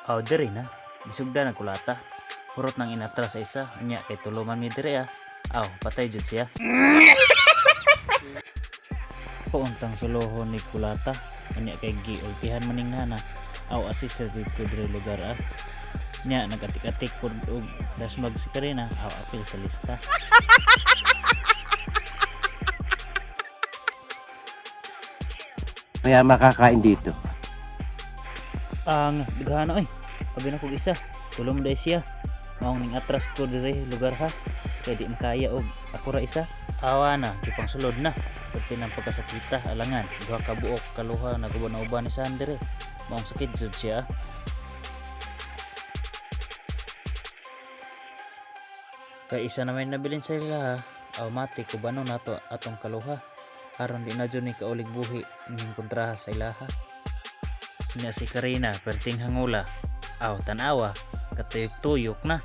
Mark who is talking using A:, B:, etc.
A: Aw diri na. Bisugda na kulata. Hurot nang inatras sa isa. Anya kay tuluman mi diri ah. Aw, patay jud siya. Pauntang sulohon ni kulata. Anya kay giultihan maning nana. Aw assisted ko diri lugar ah. Nya nagatik-atik pud og dasmag si Karina. Aw apil sa lista.
B: Kaya makakain dito.
A: Ang daghana oy. Abi na kog isa. Tulom day siya. Maong ning atras ko diri lugar ha. Kay di makaya og ako ra isa. Awa na, kipang sulod na. Pati ng pagkasakita, alangan. Duha ka buok kaluha nagabuan-uban ni Sandere. Maong sakit jud siya. Kay isa na may nabilin sa ila ha. Aw mati ko bano nato atong kaluha. Aron di na jud ni kaulig buhi ning kontraha sa ilaha. Nya si Karina perting hangula. Aw tanawa, katuyok-tuyok na.